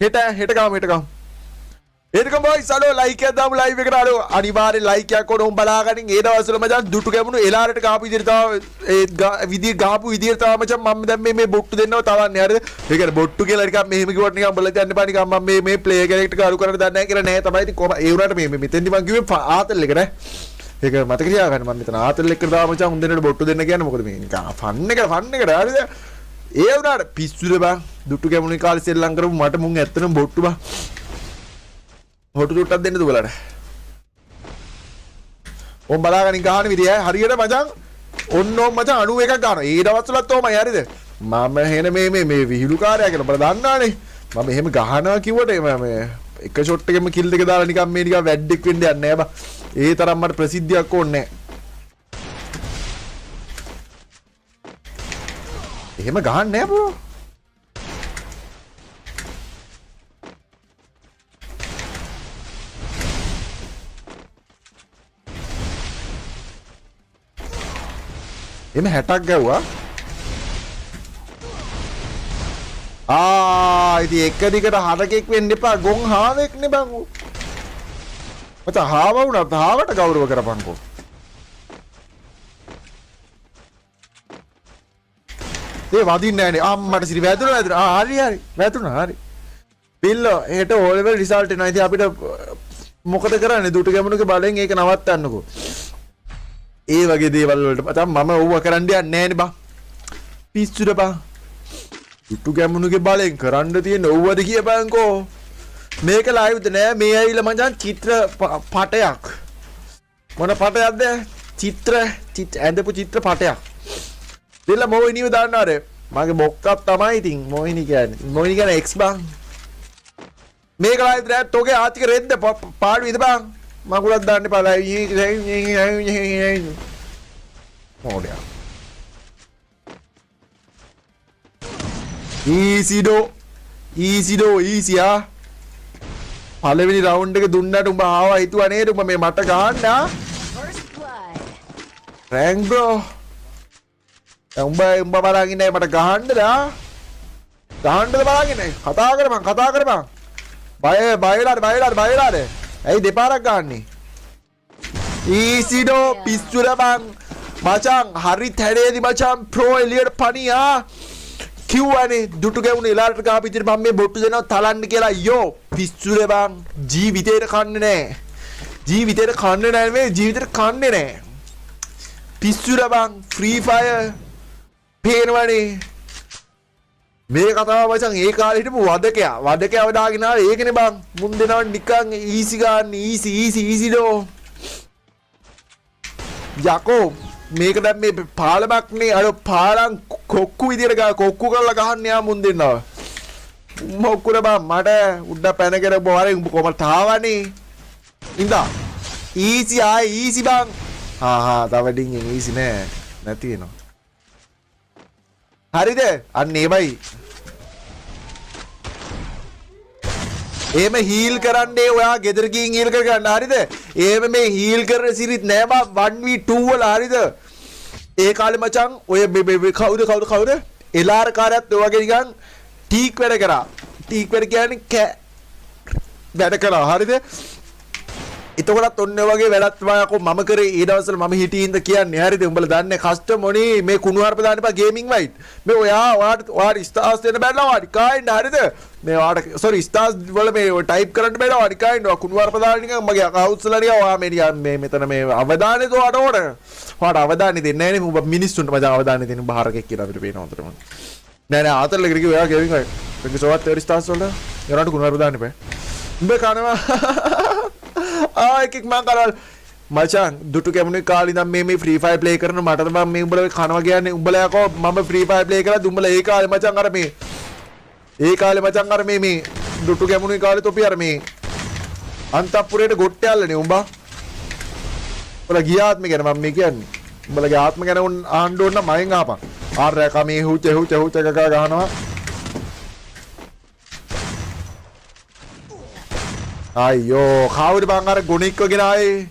හෙට ගාමු. එතකම boys අලෝ like එකක් දාමු live එකට අලෝ අනිවාර්යෙන් ලයික් එකක් ඕන උඹ බලාගනින් ඒ දවස්වල මචං දුටු ගැමුණු එලාරට ගාපු විදියට තව විදිය ගාපු විදියට තව මචං මම දැන් මේ බොට්ටු දෙන්නව තවන්නේ හරිද ඒ කියන්නේ බොට්ටු කියලා නිකන් මෙහෙම කිව්වට නිකන් බලලා දැන් එපා නිකන් මම මේ ප්ලේයර් කැරක්ටර් කරු කරන්න දන්නේ නැහැ කියලා නෑ තමයි ඉතින් කොහම ඒ වුණාට මේ මෙතෙන්දි මං කිව්වේ ආතල් එක නේ ඒක මතක තියාගන්න මම මෙතන ආතල් එකට දාව මචං උන් දෙන්නට බොට්ටු දෙන්න කියන්නේ මොකද මේ නිකන් ෆන් එකට හරිද ඒ වුණාට පිස්සුද බං දුටු ගැමුණු කාලේ සෙල්ලම් කරපු මට මුන් ඇත්තටම බොට්ටු බං හොටු දුට්ටක් දෙන්න දුවලට. ඕම් බලාගෙන ගහන විදිය හරියට මචං ඔන්න ඕම් මචං 91ක් ගන්නවා. ඒ දවස්වලත් ඕමයි හරිද? මම හෙන මේ විහිළු කාර්යය කියලා බල දන්නානේ. මම එහෙම ගහනවා කිව්වට මම එක ෂොට් එකෙම කිල් දෙක දාලා නිකන් මේ නිකන් වැඩෙක් වෙන්න යන්නේ නැහැ බා. ඒ තරම් මට ප්‍රසිද්ධියක් ඕනේ නැහැ. එහෙම ගහන්නේ නැහැ බෝ. එමෙ 60ක් ගැව්වා. ඉතින් එක දිගට හරකෙක් වෙන්න එපා ගොන් හාවෙක් නේ බං. මචං හාව වුණත් හාවට ගෞරව කරපන්කෝ. ඒ වදින්නේ නැහනේ. අම්මට සිරි වැදුණා. හරි වැදුණා හරි. පිල්ලෝ හෙට ඕ ලෙවල් රිසල්ට් එනවා. ඉතින් අපිට මොකද කරන්නේ? දුටු ගැමුණුගේ බලෙන් ඒක නවත්තන්නකෝ. ඒ වගේ දේවල් වලට මචං මම ඕව කරන්න යන්නේ නෑනේ බං. පිස්සුද බං. දුටු ගැමුණුගේ බලෙන් කරන්න තියෙන ඕවද කියපන්කෝ. මේක ලයිව්ද නෑ මේ ඇවිල්ලා මචං චිත්‍ර පටයක්. මොන පටයක්ද? චිත්‍ර ඇඳපු චිත්‍ර පටයක්. දෙල්ල මොහිනිව දාන්නවද? මගේ බොක්කක් තමයි ඉතින් මොහිනි කියන්නේ. මොහිනි කියන්නේ X බං. මේක ලයිව් නෑ තෝගේ ආතික රෙද්ද පාඩු ඉද බං. මගුලක් දාන්න එපා මොඩියා ඊසි ආ පළවෙනි රවුන්ඩ් එක දුන්නට උඹ ආවා හිතුවා නේද උඹ මේ මට ගහන්න රැන්ක් බ්‍රෝ උඹ බලන් ඉන්නේ මට ගහන්නද බලන් ඉන්නේ කතා කරපන් බයලාද ඇයි දෙපාරක් ගන්නේ? ඊසිඩෝ පිස්සුර බං මචං හරි තැඩේදි මචං ප්‍රෝ එලියට පණියා කිව්වනේ දුටු ගැවුණු එලාට ගාපු ඉතින් මම මේ බොට්ටු දෙනවා තලන්න කියලා යෝ පිස්සුර බං ජීවිතේට කන්නේ නැහැ පිස්සුර බං ෆ්‍රී ෆයර් පේනවනේ මේ කතාව මචං ඒ කාලේ හිටපු වදකයා දාගෙන ආවේ ඒකනේ බං මුන් දෙනවා නිකන් ඊසි ගන්න ඊසි ඩෝ යකෝ මේක දැන් මේ පාලමක් නේ අර පාලම් කොක්කු විදියට කොක්කු කරලා ගහන්න යා මුන් දෙන්නවා මොකුර බං මට උඩ පැනගෙන බෝරේ උඹ කොහමද තාවනේ ඉඳා ඊසි බං තව ඩින්ගෙන් ඊසි නෑ නැති වෙනවා හරිද අන්න ඒමයි එහෙම හීල් කරන්නේ ඔයා ගෙදර ගිහින් හීල් කර ගන්න හරිද එහෙම මේ හීල් කරන සිරිත් නෑ බා 1v2 වල හරිද ඒ කාලේ මචං ඔය කවුද එලාර කාර්යයත් ඔය වගේ නිකන් ටීක් වැඩ කරා ටීක් වැඩ කියන්නේ වැඩ කරා හරිද එතකොටත් ඔන්න වගේ වැඩක් තමයි අකෝ මම කරේ ඒ දවස්වල මම හිටියින්ද කියන්නේ හරිද උඹලා දන්නේ කස්ටම් මොනේ මේ කුණුහරුප දාන්න එපා ගේමින් වයිට් මේ ඔයාට ස්ටාර්ස් දෙන්න බැලලා වාඩි කායින්ද හරිද මේ ඔයාට සෝරි ස්ටාර්ස් වල මේ ටයිප් කරන්න බැලලා වාඩි කායින්ද කුණුහරුප දාන්න නිකන් මගේ අකවුන්ට්ස් වල නිකන් ඔයා මේ නිකන් මේ මෙතන මේ අවදානෙ දෝට ඕන ඔයාට අවදානෙ දෙන්නේ නැහැ නේ උඹ මිනිස්සුන්ට මචං අවදානෙ දෙන්න බාරකෙක් කියලා අපිට පේනවා උන්ට නෑ ආතල්ල කිරි ඔයා ගේමින් වයිට් ඒක සෝවත් 30 ස්ටාර්ස් වල යනට කුණුහරුප දාන්න එපා උඹ කනවා එකෙක් මං කරවල් මචං දුටු ගැමුණේ කාලේ ඉඳන් මේ ෆ්‍රී ෆයර් ප්ලේ කරන මට තමයි මේ උඹලා කනවා කියන්නේ උඹලා යකෝ මම ෆ්‍රී ෆයර් ප්ලේ කරලා උඹලා ඒ කාලේ මචං අර මේ දුටු ගැමුණේ කාලේ තොපි අර මේ අන්තපුරේට ගොට්ට යල්ලනේ උඹා උඹලා ගිය ආත්ම ගැන මම මේ කියන්නේ උඹලගේ ආත්ම ගැන ආන්න ඕන නම් මයෙන් ආපන් ආරයක මේ හුච ගහනවා අයියෝ කවුද බං අර ගුණික්ව ගෙන ආයේ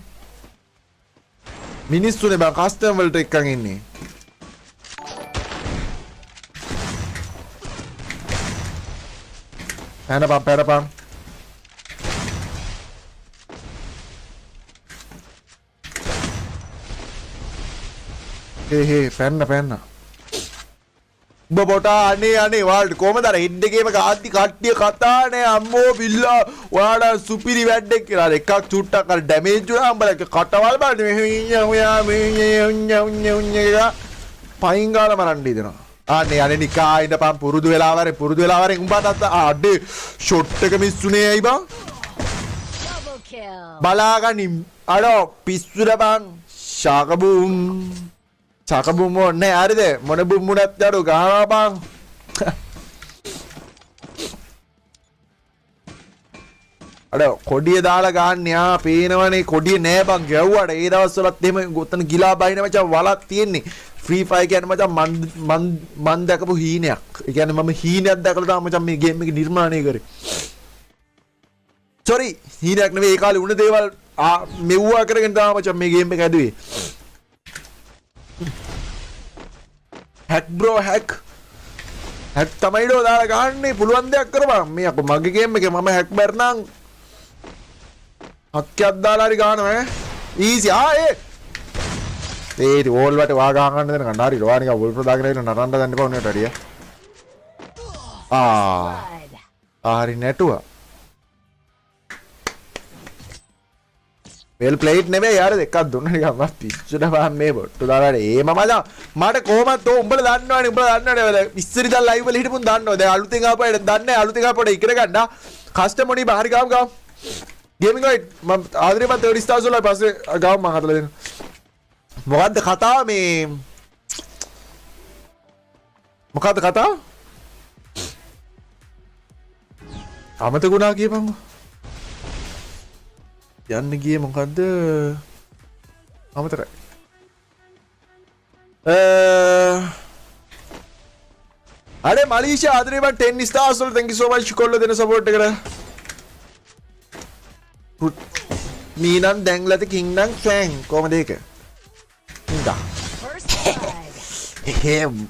මිනිස්සුනේ බං කස්ටම් වලට එක්කන් ඉන්නේ පැනපම් පැන්න උඹ පොටා අනේ වාල්ට කොහමද අර හෙඩ් එකේම කාද්දි කට්ටිය කතා නේ අම්මෝ බිල්ලා ඔයාලා සුපිරි වැඩක් කියලා එකක් චුට්ටක් අර ඩැමේජ් වුණා උඹලා කටවල් බලන්න පයින් ගාලා මරන්න ඉදනවා අනේ නිකා ඉඳපන් පුරුදු වෙලා වරේ උඹට අඩේ ෂොට් එක මිස්සුනේ ඇයි බං බලාගනින් අඩෝ පිස්සුද බං චකබුම් ඕනේ හරිද මොන බුම්මුණත් දඩු ගහනවා බං අඩ කොඩිය දාලා ගන්න යා පේනවනේ කොඩිය නෑ බං ගැව්වට ඒ දවස්වලත් එහෙම ගොතන ගිලා බයින මචං වලක් තියෙන්නේ ෆ්‍රී ෆයර් කියන්නේ මචං මන් දැකපු හීනයක් ඒ කියන්නේ මම හීනයක් දැකලා තමයි මචං මේ ගේම් එක නිර්මාණය කරේ සෝරි හීනයක් නෙවෙයි ඒ කාලේ වුණ දේවල් මෙව්වා කරගෙන තමයි මචං මේ ගේම් එක ඇදුවේ හැක් බ්‍රෝ හැක් තමයි ඩෝ දාලා ගහන්නේ පුළුවන් දෙයක් කරපන් මේ අප මගේ ගේම් එකේ මම හැක් බර්නම් හක්කයක් දාලා හරි ගහනවා ඊසි ඒ වෝල් වලට වා ගහන්න දෙන කණ්ඩාරි රවා නිකන් වෝල් ප්‍රදාගෙන ඉන්න නරන්න ගන්න එපා උනේට හරිය හරි නැටුවා වෙල් ප්ලේඩ් නෙමෙයි යාර දෙකක් දුන්න නිකන් මම පිස්සුද බං මේ බොට්ටු දාලා ඒ මට කොහමද උඹලා දන්නවනේ ඉස්සර ඉඳන් ලයිව් වල හිටපුන් දන්නව දැන් අලුතෙන් ආපුවාට දන්නේ අලුතෙන් ආපුවාට ඉගෙන ගන්න කස්ටමර් බාහිර ගාම් ගේමින් ගයිඩ් මම ආදරේ මම 30 stars වල පස්සේ ගාම් මම හදලා දෙන්න මොකද්ද කතාව මේ මොකද්ද කතාව අමතකුණා කියපන්කෝ යන්න ගියේ මොකද්ද අමතරයි අरे මලීෂා ආදරේ මම 10 stars වල thank you so much කොල්ල දෙන support එකට මීනම් දැන්ලත කිං නම් ෆෑන් කොහමද ඒක ඉඳා එහෙම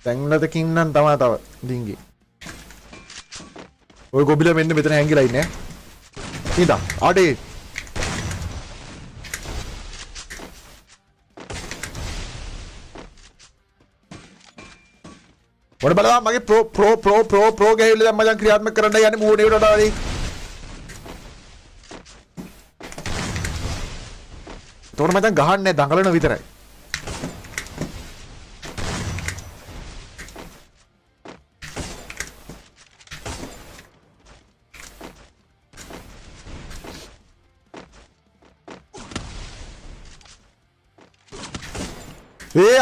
දැන්ලත කිං නම් තමයි තව ඩිංගි ඔය ගොබිලා මෙන්න මෙතන හැංගිලා ඉන්නේ ඉඳා අඩේ වඩ බලවා මගේ ප්‍රෝ ගෑවිල්ල දැන් මචං ක්‍රියාත්මක කරන්න යන්නේ මූණේ උඩට වඩා තෝර මචං ගහන්නේ දඟලන විතරයි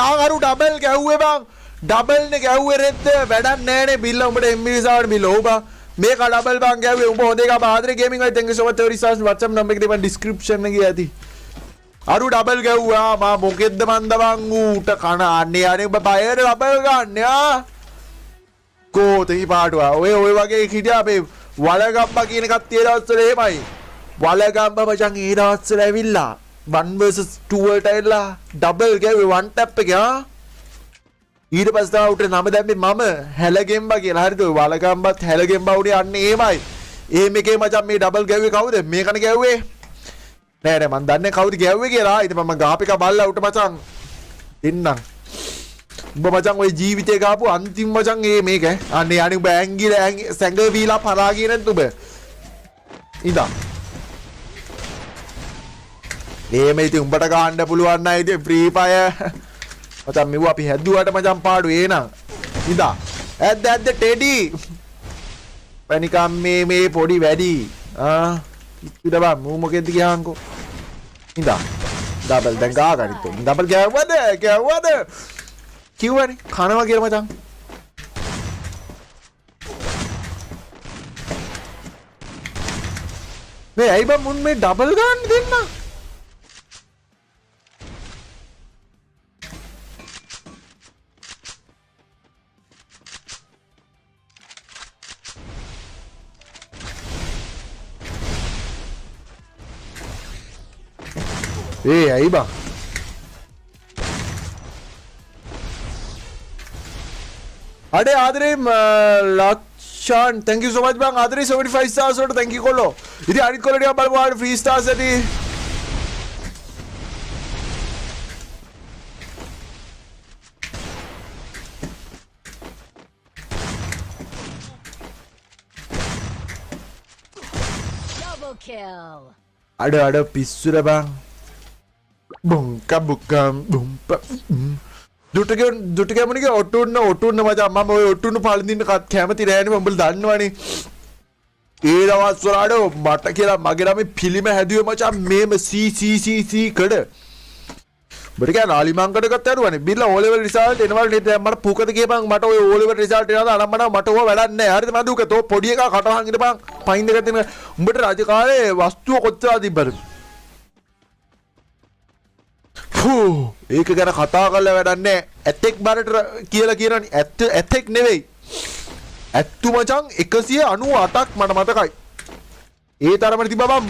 ආගරු ඩබල් ගැහුවේ බං ඩබල් නේ ගැහුවේ රෙද්ද වැඩක් නෑනේ බිල්ල උඹට එම්බිසාවට බිල්ල ඕ බං මේක ඩබල් බං ගැහුවේ උඹ හොඳ එක බාදරේ ගේමින් වයි thank you so much 30 stars WhatsApp number එක දෙපන් description එකේ ඇති අරු ඩබල් ගැහුවා මා මොකෙද්ද මන්ද බං ඌට කන අනේ උඹ බයර ඩබල් ගන්න යා කෝතේ පාටුවා ඔය වගේ හිටියා අපේ වලගම්බා කියන එකත් ඒ දවස්වල එහෙමයි වලගම්බා මචං ඒ දවස්වල ඇවිල්ලා 1 versus 2 වලට ඇවිල්ලා ඩබල් ගැහුවේ one tap එක ඊට පස්සේ තමයි උට නම දැම්මේ මම හැලගෙම්බා කියලා හරිද ඔය වලගම්බත් හැලගෙම්බා උඩේ යන්නේ එහෙමයි එහෙම එකේ මචං මේ ඩබල් ගැහුවේ කවුද මේකනේ ගැහුවේ නෑ මන් දන්නේ කවුද ගැහුවේ කියලා ඊට මම ගාපික බල්ලා උට මචං දෙන්නම් උඹ මචං ඔය ජීවිතේ ගාපු අන්තිම මචං මේක අනේ උඹ ඇංගිලා සැඟවීලා පරාගියේ නැද්ද උඹ ඉඳා එහෙම ඉතින් උඹට ගන්න පුළුවන් නෑ ඉතින් ෆ්‍රී ෆයර් මචං මෙව අපි හැදුවාට මචං පාඩු එනං ඉඳා ඇද්ද ටෙඩි පණිකම් මේ පොඩි වැඩි ඉතින් බා මූ මොකෙද්ද කියහන්කෝ ඉඳා ඩබල් දැන් ගා ගනිත් ඩබල් ගැව්වද කිව්වනේ කනවා කියලා මචං මේ ඇයි බං මුන් මේ ඩබල් ගන්න දෙන්න ඇයි බං අඩේ ආදරේ Lakshan thank you so much බං ආදරේ 75 stars වලට thank you කොල්ලෝ ඉතින් අනිත් කොල්ලෝ ටිකක් බලමු ආඩ free stars ඇති Kill. ada pisu dah bang bungkam bungkam bumpa දුටක මොනික ඔටුන්න මචං මම ඔය ඔටුන්න පළඳින්න කැමති නෑනේ උඹලා දන්නවනේ ඒ දවස් වලට මට කියලා මගේ ළමයි පිළිම හැදුවේ මචං මේම සී කඩ බට කියන ආලිමංකඩ ගත්ත යරුවනේ බිල්ල O level result එනවා නේද දැන් මට පුකද කියපන් මට ඔය O level result එනවා අනම්මන මට ඕව වැඩක් නෑ හරිද මම දුක තෝ පොඩි එකා කටවහන් ඉඳපන් පයින් දෙක තියෙන උඹට රජකාලේ වස්තුව කොච්චර තිබ්බද ඒක ගැන කතා කරලා වැඩක් නෑ ඇතෙක් බරට කියලා කියනවනේ ඇතෙක් නෙවෙයි ඇත්තු මචං 198ක් මට මතකයි ඒ තරමට තිබ්බා